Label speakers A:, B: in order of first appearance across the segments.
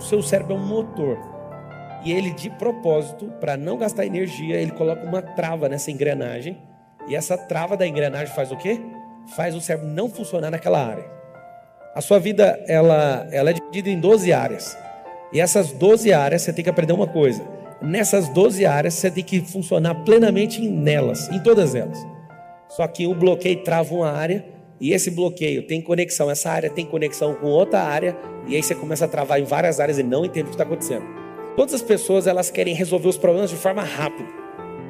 A: seu cérebro é um motor. E ele, de propósito, para não gastar energia, ele coloca uma trava nessa engrenagem. E essa trava da engrenagem faz o quê? Faz o cérebro não funcionar naquela área. A sua vida, ela é dividida em 12 áreas. E essas 12 áreas, você tem que aprender uma coisa. Nessas 12 áreas, você tem que funcionar plenamente nelas, em todas elas. Só que o bloqueio trava uma área, e esse bloqueio tem conexão. Essa área tem conexão com outra área, e aí você começa a travar em várias áreas e não entende o que está acontecendo. Todas as pessoas, elas querem resolver os problemas de forma rápida.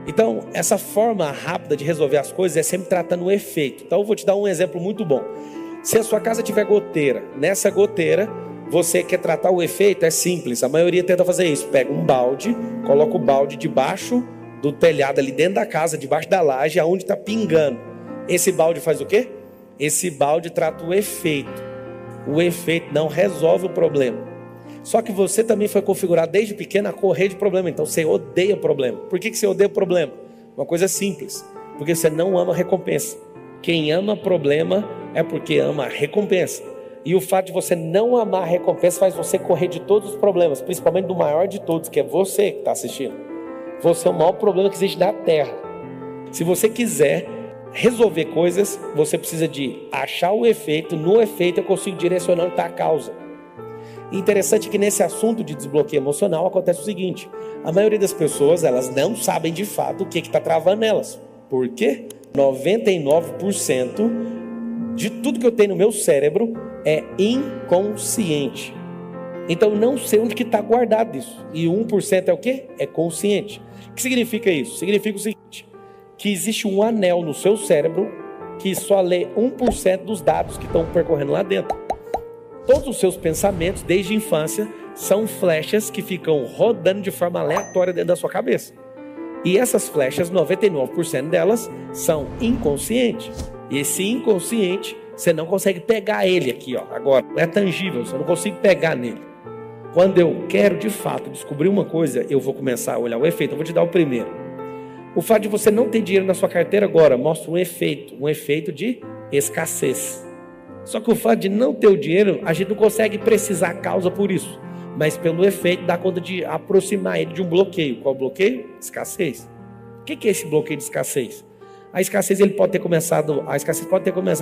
A: Então, essa forma rápida de resolver as coisas é sempre tratando o efeito. Então, eu vou te dar um exemplo muito bom. Se a sua casa tiver goteira, nessa goteira, você quer tratar o efeito, é simples. A maioria tenta fazer isso. Pega um balde, coloca o balde debaixo do telhado, ali dentro da casa, debaixo da laje, aonde está pingando. Esse balde faz o quê? Esse balde trata o efeito. O efeito não resolve o problema. Só que você também foi configurado desde pequeno a correr de problema. Então você odeia problema. Por que você odeia problema? Uma coisa simples. Porque você não ama recompensa. Quem ama problema é porque ama recompensa. E o fato de você não amar recompensa faz você correr de todos os problemas. Principalmente do maior de todos, que é você que está assistindo. Você é o maior problema que existe na Terra. Se você quiser resolver coisas, você precisa de achar o efeito. No efeito eu consigo direcionar onde está a causa. Interessante que nesse assunto de desbloqueio emocional acontece o seguinte: a maioria das pessoas, elas não sabem de fato o que está travando elas. Por quê? 99% de tudo que eu tenho no meu cérebro é inconsciente. Então eu não sei onde que está guardado isso. E 1% é o quê? É consciente. O que significa isso? Significa o seguinte: que existe um anel no seu cérebro que só lê 1% dos dados que estão percorrendo lá dentro. Todos os seus pensamentos, desde a infância, são flechas que ficam rodando de forma aleatória dentro da sua cabeça. E essas flechas, 99% delas, são inconscientes. E esse inconsciente, você não consegue pegar ele aqui, ó. Agora, não é tangível, você não consegue pegar nele. Quando eu quero, de fato, descobrir uma coisa, eu vou começar a olhar o efeito. Eu vou te dar o primeiro. O fato de você não ter dinheiro na sua carteira agora mostra um efeito de escassez. Só que o fato de não ter o dinheiro, a gente não consegue precisar a causa por isso. Mas pelo efeito dá conta de aproximar ele de um bloqueio. Qual bloqueio? Escassez. O que é esse bloqueio de escassez? A escassez pode ter começado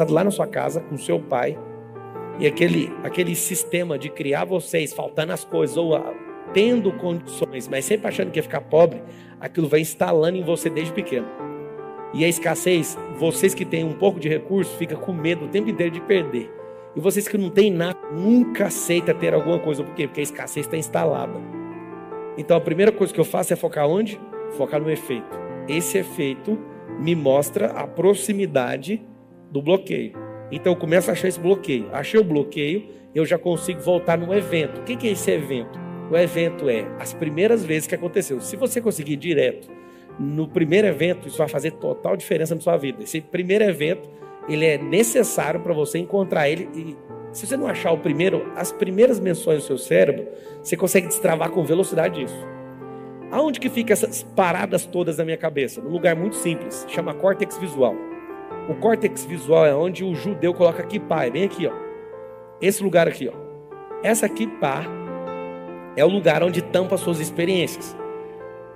A: lá na sua casa, com seu pai. E aquele sistema de criar vocês faltando as coisas, ou tendo condições, mas sempre achando que ia ficar pobre, aquilo vai instalando em você desde pequeno. E a escassez, vocês que têm um pouco de recurso, ficam com medo o tempo inteiro de perder. E vocês que não têm nada, nunca aceitam ter alguma coisa. Por quê? Porque a escassez está instalada. Então a primeira coisa que eu faço é focar onde? Focar no efeito. Esse efeito me mostra a proximidade do bloqueio. Então eu começo a achar esse bloqueio. Achei o bloqueio, eu já consigo voltar no evento. O que é esse evento? O evento é as primeiras vezes que aconteceu. Se você conseguir ir direto no primeiro evento, isso vai fazer total diferença na sua vida. Esse primeiro evento, ele é necessário para você encontrar ele. E se você não achar o primeiro, as primeiras menções do seu cérebro, você consegue destravar com velocidade isso. Aonde que fica essas paradas todas na minha cabeça? Num lugar muito simples, chama córtex visual. O córtex visual é onde o judeu coloca kippah, é bem aqui, ó. Esse lugar aqui, ó. Essa kippah é o lugar onde tampa as suas experiências.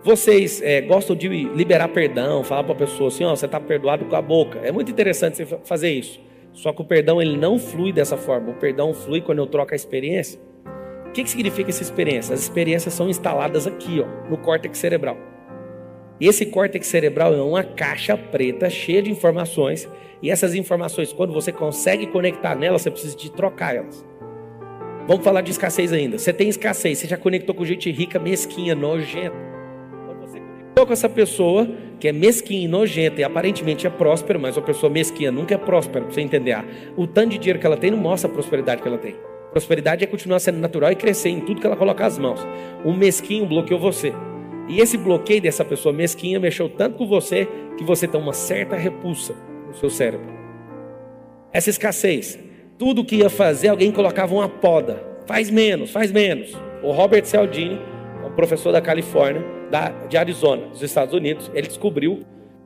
A: Vocês gostam de liberar perdão, falar para a pessoa assim, ó, você está perdoado com a boca. É muito interessante você fazer isso. Só que o perdão, ele não flui dessa forma. O perdão flui quando eu troco a experiência. O que significa essa experiência? As experiências são instaladas aqui, ó, no córtex cerebral. E esse córtex cerebral é uma caixa preta cheia de informações. E essas informações, quando você consegue conectar nelas, você precisa de trocar elas. Vamos falar de escassez ainda. Você tem escassez, você já conectou com gente rica, mesquinha, nojenta. Com essa pessoa que é mesquinha e nojenta e aparentemente é próspera, mas uma pessoa mesquinha nunca é próspera, para você entender. O tanto de dinheiro que ela tem não mostra a prosperidade que ela tem. Prosperidade é continuar sendo natural e crescer em tudo que ela coloca as mãos. O mesquinho bloqueou você. E esse bloqueio dessa pessoa mesquinha mexeu tanto com você que você tem uma certa repulsa no seu cérebro. Essa escassez, tudo que ia fazer, alguém colocava uma poda. Faz menos, faz menos. O Robert Cialdini, um professor da Califórnia, de Arizona, dos Estados Unidos, ele descobriu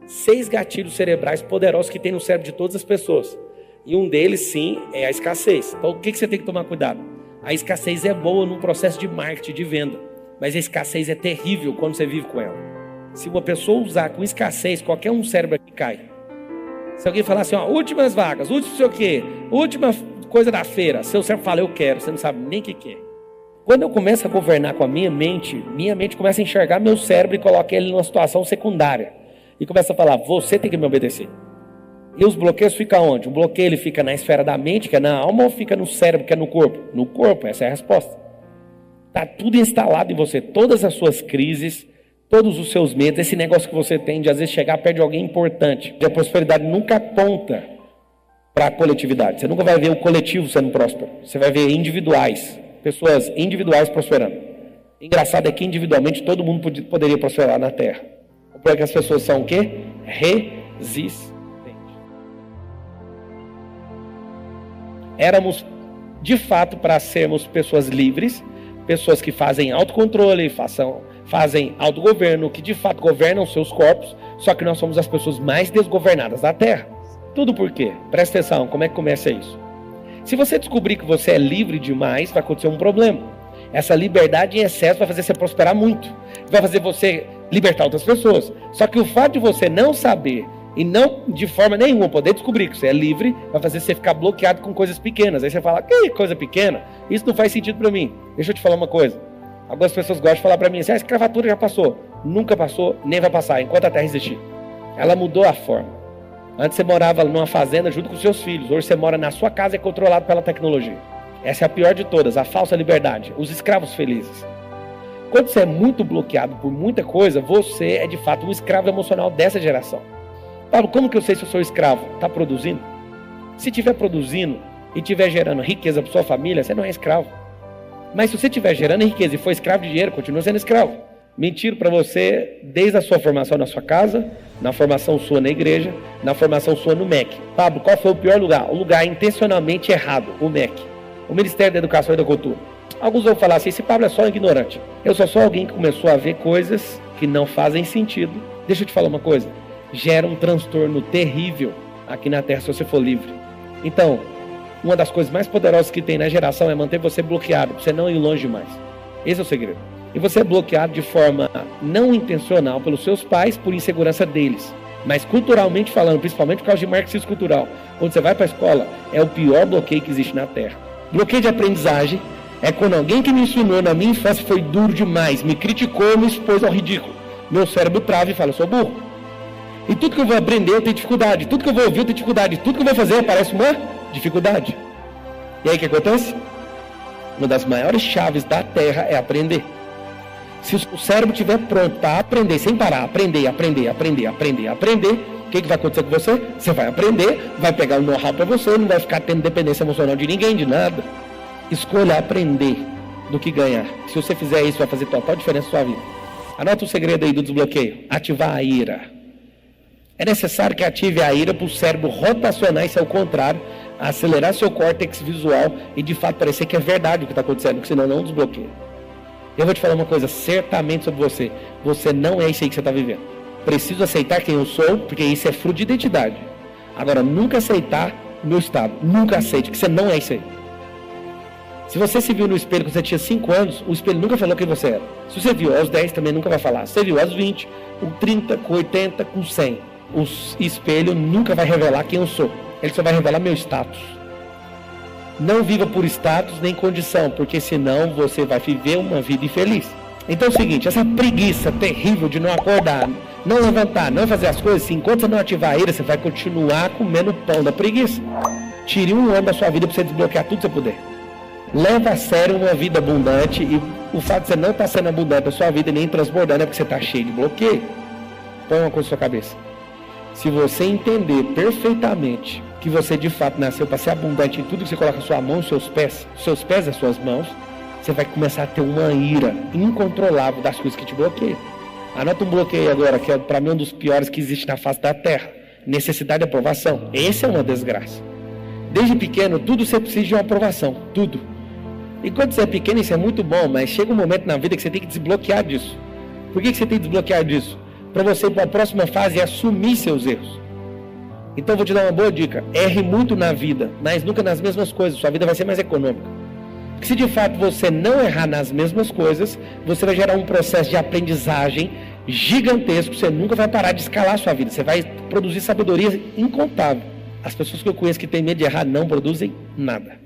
A: 6 gatilhos cerebrais poderosos que tem no cérebro de todas as pessoas. E um deles, sim, é a escassez. Então, o que você tem que tomar cuidado? A escassez é boa num processo de marketing, de venda. Mas a escassez é terrível quando você vive com ela. Se uma pessoa usar com escassez, qualquer um cérebro aqui cai. Se alguém falar assim, ó, últimas vagas, último sei o quê, última coisa da feira, seu cérebro fala, eu quero, você não sabe nem o que é. Quando eu começo a governar com a minha mente começa a enxergar meu cérebro e coloca ele numa situação secundária. E começa a falar, você tem que me obedecer. E os bloqueios ficam onde? O bloqueio ele fica na esfera da mente, que é na alma, ou fica no cérebro, que é no corpo? No corpo, essa é a resposta. Está tudo instalado em você, todas as suas crises, todos os seus medos, esse negócio que você tem de às vezes chegar perto de alguém importante. A prosperidade nunca aponta para a coletividade. Você nunca vai ver o coletivo sendo próspero. Você vai ver individuais, pessoas individuais prosperando. Engraçado é que individualmente todo mundo poderia prosperar na Terra. Porque as pessoas são o quê? Resistentes. Éramos, de fato, para sermos pessoas livres, pessoas que fazem autocontrole, fazem autogoverno, que de fato governam seus corpos, só que nós somos as pessoas mais desgovernadas da Terra. Tudo por quê? Presta atenção, como é que começa isso? Se você descobrir que você é livre demais, vai acontecer um problema. Essa liberdade em excesso vai fazer você prosperar muito. Vai fazer você libertar outras pessoas. Só que o fato de você não saber e não de forma nenhuma poder descobrir que você é livre, vai fazer você ficar bloqueado com coisas pequenas. Aí você fala, que coisa pequena? Isso não faz sentido para mim. Deixa eu te falar uma coisa. Algumas pessoas gostam de falar para mim assim, a escravatura já passou. Nunca passou, nem vai passar, enquanto a Terra existir. Ela mudou a forma. Antes você morava numa fazenda junto com seus filhos. Hoje você mora na sua casa e é controlado pela tecnologia. Essa é a pior de todas, a falsa liberdade. Os escravos felizes. Quando você é muito bloqueado por muita coisa, você é de fato um escravo emocional dessa geração. Paulo, como que eu sei se eu sou escravo? Está produzindo? Se estiver produzindo e estiver gerando riqueza para sua família, você não é escravo. Mas se você estiver gerando riqueza e for escravo de dinheiro, continua sendo escravo. Mentiro para você desde a sua formação na sua casa, na formação sua na igreja, na formação sua no MEC. Pablo, qual foi o pior lugar? O lugar intencionalmente errado, o MEC. O Ministério da Educação e da Cultura. Alguns vão falar assim, esse Pablo é só ignorante. Eu sou só alguém que começou a ver coisas que não fazem sentido. Deixa eu te falar uma coisa. Gera um transtorno terrível aqui na Terra se você for livre. Então, uma das coisas mais poderosas que tem na geração é manter você bloqueado, para você não ir longe demais. Esse é o segredo. E você é bloqueado de forma não intencional pelos seus pais, por insegurança deles. Mas culturalmente falando, principalmente por causa de marxismo cultural, quando você vai para a escola, é o pior bloqueio que existe na Terra. Bloqueio de aprendizagem é quando alguém que me ensinou na minha infância foi duro demais, me criticou, me expôs ao ridículo. Meu cérebro trava e fala, eu sou burro. E tudo que eu vou aprender eu tenho dificuldade, tudo que eu vou ouvir eu tenho dificuldade, tudo que eu vou fazer parece uma dificuldade. E aí o que acontece? Uma das maiores chaves da Terra é aprender. Se o cérebro estiver pronto para aprender, sem parar, aprender, o que vai acontecer com você? Você vai aprender, vai pegar o know-how para você, não vai ficar tendo dependência emocional de ninguém, de nada. Escolha aprender do que ganhar. Se você fizer isso, vai fazer total diferença na sua vida. Anota o segredo aí do desbloqueio. Ativar a ira. É necessário que ative a ira para o cérebro rotacionar, isso é o contrário, acelerar seu córtex visual e de fato parecer que é verdade o que está acontecendo, porque senão não desbloqueia. Eu vou te falar uma coisa certamente sobre você. Você não é isso aí que você está vivendo. Preciso aceitar quem eu sou, porque isso é fruto de identidade. Agora, nunca aceitar o meu estado. Nunca aceite, que você não é isso aí. Se você se viu no espelho quando você tinha 5 anos, o espelho nunca falou quem você era. Se você viu aos 10, também nunca vai falar. Se você viu aos 20, com 30, com 80, com 100. O espelho nunca vai revelar quem eu sou. Ele só vai revelar meu status. Não viva por status nem condição, porque senão você vai viver uma vida infeliz. Então é o seguinte, essa preguiça terrível de não acordar, não levantar, não fazer as coisas, assim, enquanto você não ativar a ira, você vai continuar comendo o pão da preguiça. Tire um ano da sua vida para você desbloquear tudo que você puder. Leva a sério uma vida abundante, e o fato de você não estar sendo abundante na sua vida e nem transbordando é porque você está cheio de bloqueio. Põe uma coisa na sua cabeça. Se você entender perfeitamente que você de fato nasceu para ser abundante em tudo que você coloca a sua mão, seus pés as suas mãos, você vai começar a ter uma ira incontrolável das coisas que te bloqueiam. Anota um bloqueio agora, que é para mim um dos piores que existe na face da Terra. Necessidade de aprovação. Esse é uma desgraça. Desde pequeno, tudo você precisa de uma aprovação. Tudo. E quando você é pequeno, isso é muito bom, mas chega um momento na vida que você tem que desbloquear disso. Por que você tem que desbloquear disso? Para você ir para a próxima fase e assumir seus erros. Então eu vou te dar uma boa dica. Erre muito na vida, mas nunca nas mesmas coisas. Sua vida vai ser mais econômica. Porque se de fato você não errar nas mesmas coisas, você vai gerar um processo de aprendizagem gigantesco, você nunca vai parar de escalar a sua vida, você vai produzir sabedoria incontável. As pessoas que eu conheço que têm medo de errar não produzem nada.